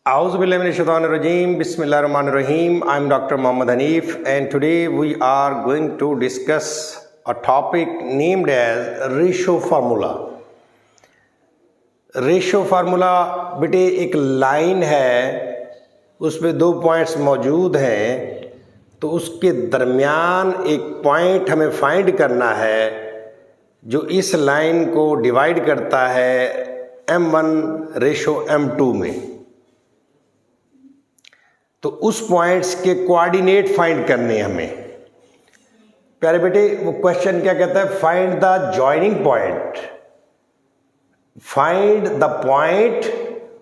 Auzubillahiminash-shaytanir-rajim. Bismillahir-rahmanir-rahim. I'm Dr. Muhammad Hanif, and today we are going to discuss a topic named as ratio formula. Ratio formula बेटे एक line है, उसमें दो points मौजूद हैं, तो उसके दरमियान एक पॉइंट हमें फाइंड करना है जो इस लाइन को डिवाइड करता है m1 रेशो m2 में। तो उस पॉइंट्स के कोऑर्डिनेट फाइंड करने हमें। प्यारे बेटे, वो क्वेश्चन क्या कहता है? Find the joining point. Find the point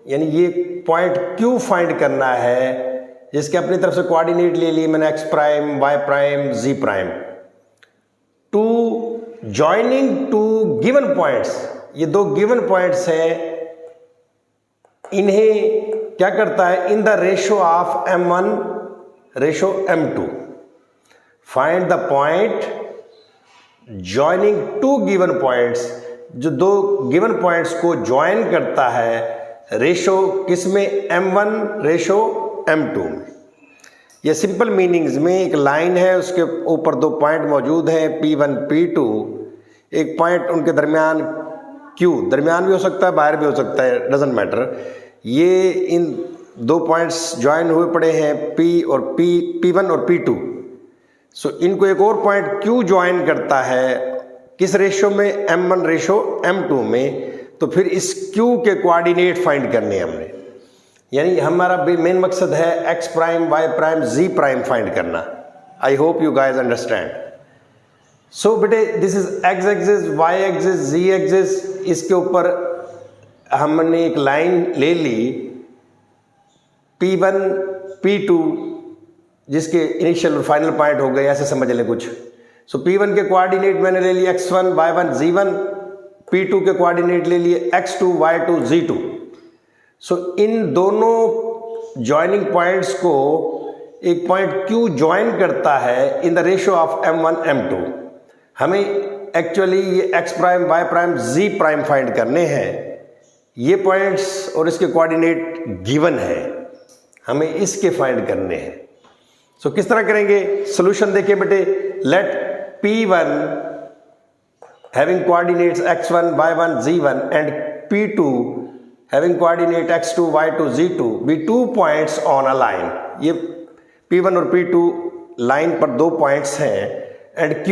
यानी ये पॉइंट क्यों फाइंड करना है जिसके अपनी तरफ से कोऑर्डिनेट ले लिए मैंने x prime, y prime, z prime, to joining two given points. ये दो गिवन पॉइंट्स हैं, इन्हें क्या करता है? In the ratio of m1 ratio m2। Find the point joining two given points, जो दो गिवन पॉइंट्स को ज्वाइन करता है रेशो किसमें? m1 रेशो m2 में। ये सिंपल मीनिंग्स में एक लाइन है, उसके ऊपर दो पॉइंट मौजूद हैं p1 p2। एक पॉइंट उनके दरमियान q, दरमियान भी हो सकता है, बाहर भी हो सकता है, डजेंट मैटर। ये इन दो पॉइंट्स ज्वाइन हुए पड़े हैं p1 और p2। सो इनको एक और पॉइंट q ज्वाइन करता है किस रेशो में? m1 रेशो m2 में। तो फिर इस q के कोऑर्डिनेट फाइंड करने हमने, यानी हमारा मेन मकसद है x prime, y prime, z prime find करना। I hope you guys understand. So बेटे, this is x axis, y axis, z axis. इसके ऊपर हमने एक लाइन ले ली p1 p2, जिसके इनिशियल और फाइनल पॉइंट हो गए, ऐसे समझ लें कुछ। सो p1 के कोऑर्डिनेट मैंने ले लिए x1, y1, z1। p2 के कोऑर्डिनेट ले लिए x2, y2, z2। सो इन दोनों जॉइनिंग पॉइंट्स को एक पॉइंट q ज्वाइन करता है in the ratio of m1 m2। हमें एक्चुअली ये x prime, y prime, z prime find करने हैं। ये पॉइंट्स और इसके कोऑर्डिनेट गिवन है, हमें इसके फाइंड करने हैं। सो किस तरह करेंगे? सॉल्यूशन देखिए बेटे। Let p1 having coordinates x1, y1, z1 and p2 having coordinate x2, y2, z2 be two points on a line। ये p1 और p2 लाइन पर दो पॉइंट्स हैं, एंड q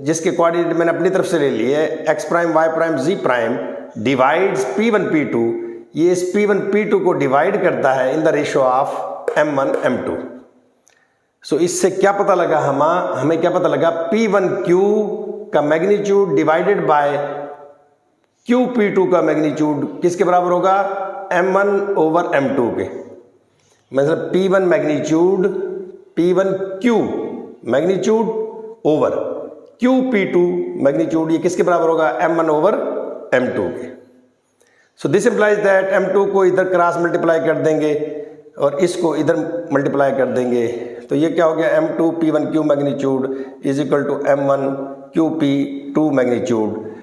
जिसके कोऑर्डिनेट मैंने अपनी तरफ से ले लिए x prime, y prime, z prime divides p1 p2। ये इस p1 p2 को डिवाइड करता है in the ratio of m1 m2। सो इससे क्या पता लगा? हमें क्या पता लगा? p1q का मैग्नीट्यूड डिवाइडेड बाय qp2 का मैग्नीट्यूड किसके बराबर होगा? m1 ओवर m2 के। मतलब p1 magnitude, p1q magnitude over qp2 magnitude, ये किसके बराबर होगा? m1 ओवर m2 के। So this implies that m2 को इधर क्रॉस मल्टीप्लाई कर देंगे और इसको इधर मल्टीप्लाई कर देंगे, तो ये क्या हो गया? m2 p1q magnitude is equal to m1 qp2 magnitude.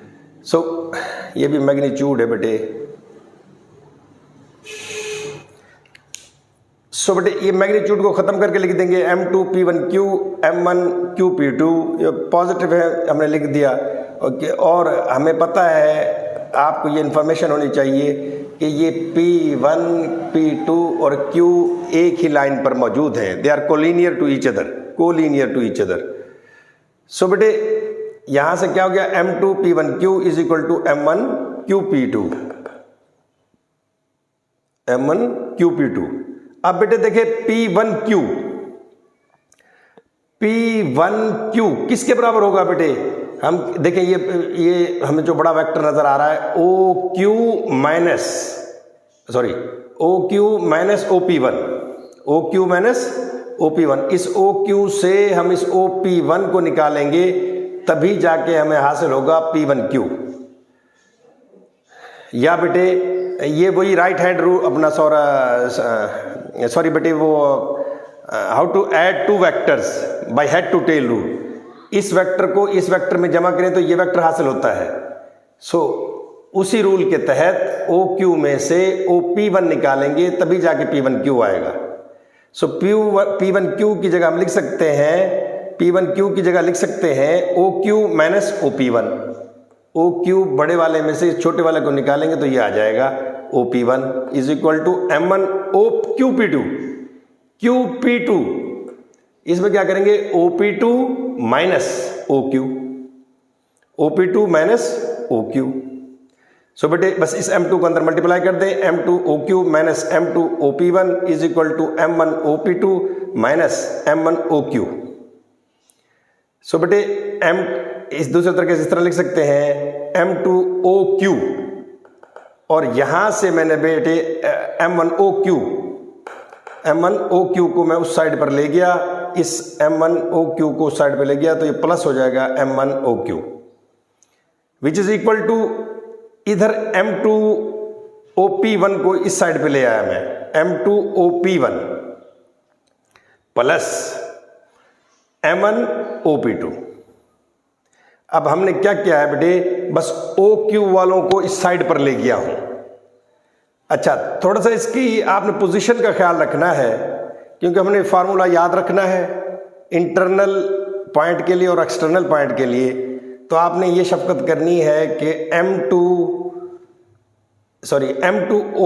So ये भी मैग्नीट्यूड है बेटे। सो बेटे, ये मैग्नीट्यूड को खत्म करके लिख देंगे m2 p1q m1 qp2। ये पॉजिटिव है, हमने लिख दिया। ओके, और हमें पता है, आपको ये इन्फॉर्मेशन होनी चाहिए कि ये p1 p2 और q एक ही लाइन पर मौजूद हैं। They are collinear to each other, collinear to each other. So बेटे, यहां से क्या हो गया? m2 p1q is equal to m1 qp2, m1 qp2। अब बेटे देखिए p1q, p1q किसके बराबर होगा बेटे? हम देखें, ये हमें जो बड़ा वेक्टर नजर आ रहा है OQ minus OP1, OQ minus OP1। इस OQ से हम इस OP1 को निकालेंगे, तभी जाके हमें हासिल होगा P1Q। या बेटे, ये वही राइट हैंड रूल अपना सॉरी बेटे, वो how to add two vectors by head to tail rule. इस वेक्टर को इस वेक्टर में जमा करें तो ये वेक्टर हासिल होता है। सो उसी रूल के तहत ओ क्यू में से ओ P1 निकालेंगे तभी जाके P1Q आएगा। सो P1Q की जगह हम लिख सकते हैं, P1Q की जगह लिख सकते हैं OQ माइनस OP1। OQ बड़े वाले में से छोटे वाले को निकालेंगे तो ये आ जाएगा OP1 is equal to M1 OQP2 QP2। इसमें क्या करेंगे OP2 minus OQ, OP2 minus OQ। So बेटे बस इस M2 को अंदर मल्टीप्लाई कर दें, M2 OQ minus M2 OP1 is equal to M1 OP2 minus M1 OQ। So बेटे इस दूसरे तरीके से इस तरह लिख सकते हैं M2 OQ और यहां से मैंने बेटे M1 OQ को मैं उस साइड पर ले गया, इस M1 OQ को उस साइड पर ले गया तो ये प्लस हो जाएगा M1 OQ which is equal to इधर M2 OP1 को इस साइड पे ले आया मैं, M2 OP1 plus M1 OP2। अब हमने क्या किया है बेटे, बस OQ वालों को इस साइड पर ले गया हूं। अच्छा, थोड़ा सा इसकी आपने पोजीशन का ख्याल रखना है क्योंकि हमने फार्मूला याद रखना है इंटरनल पॉइंट के लिए और एक्सटर्नल पॉइंट के लिए। तो आपने ये शफ़क़त करनी है कि M2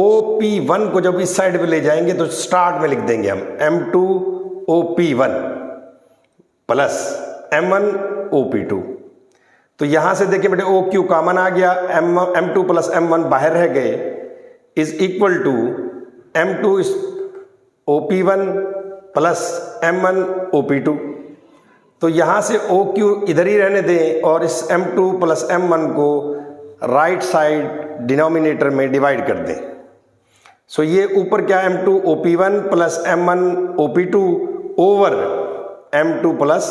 OP1 को जब इस साइड पे ले जाएंगे तो स्टार्ट में लिख देंगे हम M2 OP1 plus M1 OP2। तो यहां से देखिए बेटे OQ कॉमन आ गया, M2 प्लस M1 बाहर रह गए is equal to M2 OP1 plus M1 OP2। तो यहां से OQ इधर ही रहने दें और इस M2 प्लस M1 को राइट साइड डिनोमिनेटर में डिवाइड कर दें। सो ये ऊपर क्या M2 OP1 plus M1 OP2 over M2 plus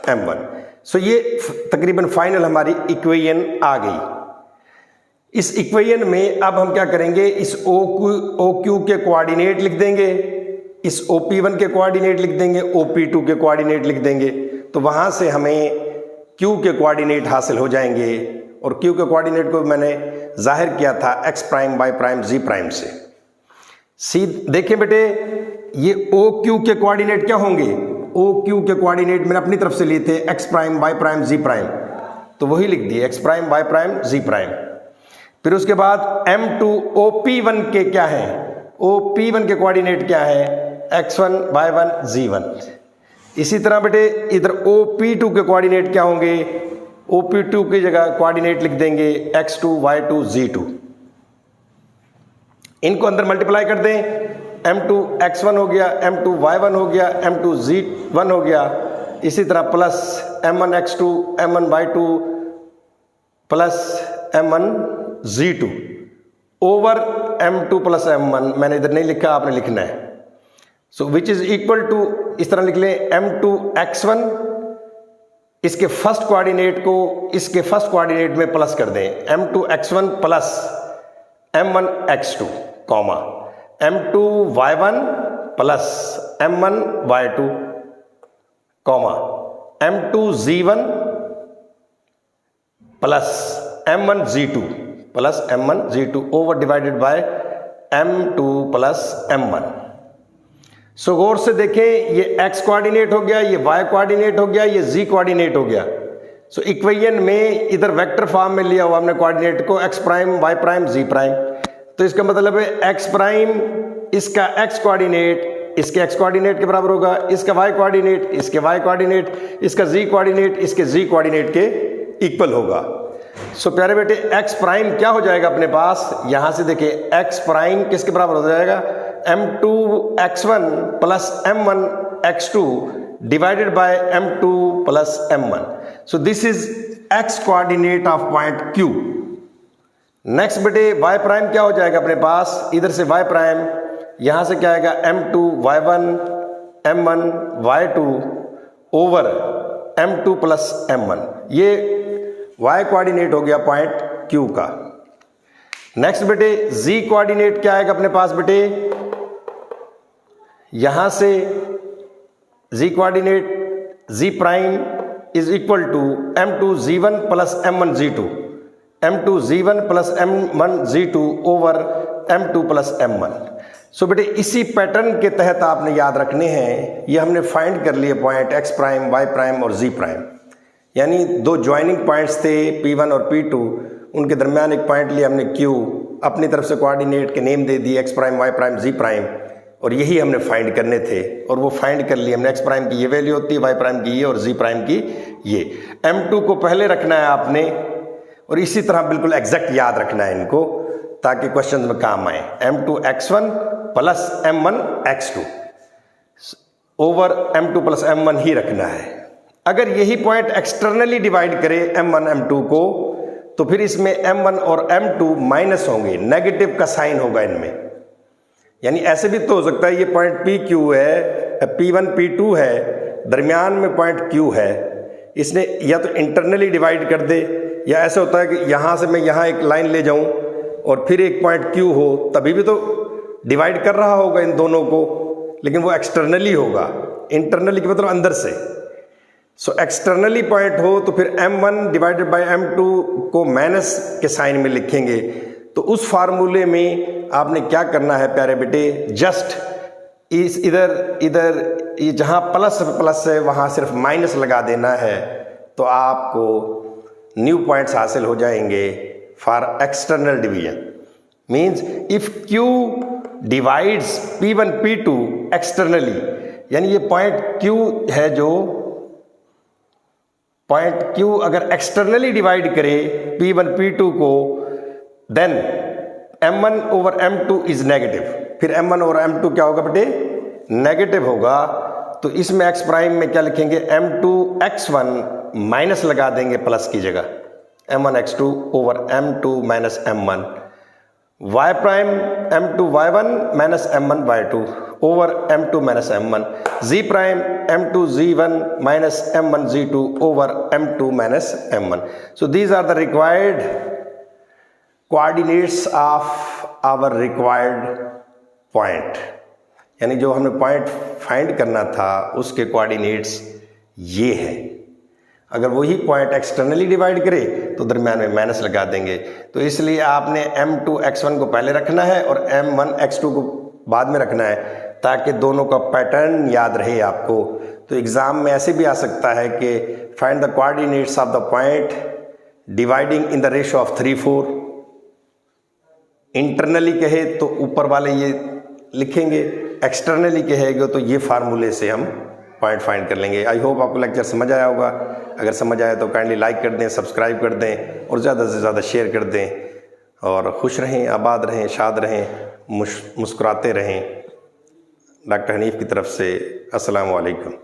M1। सो ये तकरीबन फाइनल हमारी इक्वेशन आ गई। इस इक्वेशन में अब हम क्या करेंगे, इस OQ के कोऑर्डिनेट लिख देंगे, इस OP1 के कोऑर्डिनेट लिख देंगे, OP2 के कोऑर्डिनेट लिख देंगे, तो वहां से हमें Q के कोऑर्डिनेट हासिल हो जाएंगे। और Q के कोऑर्डिनेट को मैंने जाहिर किया था x prime y prime z prime से। देखिए बेटे ये OQ के कोऑर्डिनेट क्या होंगे, OQ के कोऑर्डिनेट मैंने अपनी तरफ से लिए थे x prime y prime z prime, तो वही लिख दिए x prime y prime z prime. फिर उसके बाद M2 OP1 के क्या है, OP1 के कोऑर्डिनेट क्या है, x1 y1 z1। इसी तरह बेटे इधर OP2 के कोऑर्डिनेट क्या होंगे, OP2 की जगह कोऑर्डिनेट लिख देंगे x2 y2 z2। इनको अंदर मल्टीप्लाई कर दें, M2 x1 हो गया, M2 y1 हो गया, M2 z1 हो गया। इसी तरह plus M1 x2 M1 y2 plus M1 z2 over M2 plus M1। मैंने इधर नहीं लिखा, आपने लिखना है। सो विच इज इक्वल टू, इस तरह लिख लें M2 x1, इसके फर्स्ट कोऑर्डिनेट को इसके फर्स्ट कोऑर्डिनेट में प्लस कर दें, M2 x1 plus M1 x2 comma M2 y1 plus M1 y2 comma M2 z1 plus M1 z2 plus M1 z2 over divided by M2 plus M1। सो गौर से देखें, ये x coordinate हो गया, ये y coordinate हो गया, ये z कोऑर्डिनेट हो गया। सो इक्वेशन में इधर वेक्टर फॉर्म में लिया हुआ हमने कोऑर्डिनेट को x prime y prime z prime. तो इसका मतलब है x प्राइम इसका x कोऑर्डिनेट इसके x कोऑर्डिनेट के बराबर होगा, इसका y कोऑर्डिनेट इसके y कोऑर्डिनेट, इसका z कोऑर्डिनेट इसके z कोऑर्डिनेट के इक्वल होगा। सो प्यारे बेटे x प्राइम क्या हो जाएगा अपने पास, यहां से देखिए x प्राइम किसके बराबर हो जाएगा, M2 x1 plus M1 x2 divided by M2 plus M1। So this is x coordinate of point Q। Next बेटे y प्राइम क्या हो जाएगा अपने पास, इधर से y प्राइम यहां से क्या आएगा M2 y1 M1 y2 over M2 plus M1। ये y कोऑर्डिनेट हो गया पॉइंट Q का। नेक्स्ट बेटे z कोऑर्डिनेट क्या आएगा अपने पास बेटे, यहां से z coordinate z prime is equal to M2 z1 plus M1 z2 m2 z1 plus m1 z2 over m2 plus m1। So बेटे इसी पैटर्न के तहत आपने याद रखने हैं, ये हमने फाइंड कर लिए point x prime, y prime और z प्राइम, यानी दो ज्वाइनिंग पॉइंट्स थे P1 और P2, उनके दरमियान एक पॉइंट लिया हमने Q, अपनी तरफ से कोऑर्डिनेट के नेम दे दिए x prime, y prime, z prime, और यही हमने फाइंड करने थे और वो फाइंड कर लिए हमने। x प्राइम की ये वैल्यू होती है, y प्राइम की ये और z प्राइम की ये। m2 को पहले रखना है आपने और इसी तरह बिल्कुल एग्जैक्ट याद रखना है इनको ताकि क्वेश्चन में काम आए। m2 x1 plus m1 x2 over m2 plus m1 ही रखना है। अगर यही पॉइंट एक्सटर्नली डिवाइड करे m1 m2 को तो फिर इसमें m1 और m2 माइनस होंगे, नेगेटिव का साइन होगा इनमें। यानी ऐसे भी तो हो सकता है ये पॉइंट PQ है, P1 P2 है, दरमियान में पॉइंट Q है, इसने या तो इंटरनली डिवाइड कर दे या ऐसा होता है कि यहाँ से मैं यहाँ एक लाइन ले जाऊँ और फिर एक पॉइंट Q हो, तभी भी तो डिवाइड कर रहा होगा इन दोनों को, लेकिन वो एक्सटर्नली होगा। इंटरनली के मतलब अंदर से। सो एक्सटर्नली पॉइंट हो तो फिर m1 डिवाइडेड बाय m2 को माइनस के साइन में लिखेंगे। तो उस फार्मूले में आपने क्या करना है प्यारे बेटे, जस्ट इस इधर ये जहाँ प्लस प्लस है वहाँ सिर्फ माइनस लगा देना है, तो आपको न्यू पॉइंट्स हासिल हो जाएंगे for external division. Means if Q divides P1 P2 externally, यानी ये पॉइंट Q है, जो पॉइंट Q अगर एक्सटर्नली डिवाइड करे P1 P2 को, then m1 over m2 is negative. फिर m1 ओवर m2 क्या होगा बेटे, नेगेटिव होगा। तो इसमें x प्राइम में क्या लिखेंगे, m2 x1 माइनस लगा देंगे प्लस की जगह, m1 x2 over m2 minus m1, y prime m2 y1 minus m1 y2 over m2 minus m1, z prime m2 z1 minus m1 z2 over m2 minus m1। So these are the required coordinates of our required point, यानी जो हमें point find करना था उसके coordinates ये है। अगर वही पॉइंट एक्सटर्नली डिवाइड करे तो दरम्यान में माइनस लगा देंगे। तो इसलिए आपने m2 x1 को पहले रखना है और m1 x2 को बाद में रखना है ताकि दोनों का पैटर्न याद रहे आपको। तो एग्जाम में ऐसे भी आ सकता है कि find the coordinates of the point dividing in the ratio of 3-4। Internally कहे तो ऊपर वाले ये लिखेंगे, एक्सटर्नली कहेगा तो ये फार्मूले से हम पॉइंट फाइंड कर लेंगे। आई होप आपको लेक्चर समझ आया होगा। अगर समझ आया तो काइंडली लाइक कर दें, सब्सक्राइब कर दें और ज़्यादा से ज़्यादा शेयर कर दें। और खुश रहें, आबाद रहें, शाद रहें, मुस्कुराते रहें। डॉक्टर हनीफ की तरफ से अस्सलाम वालेकुम।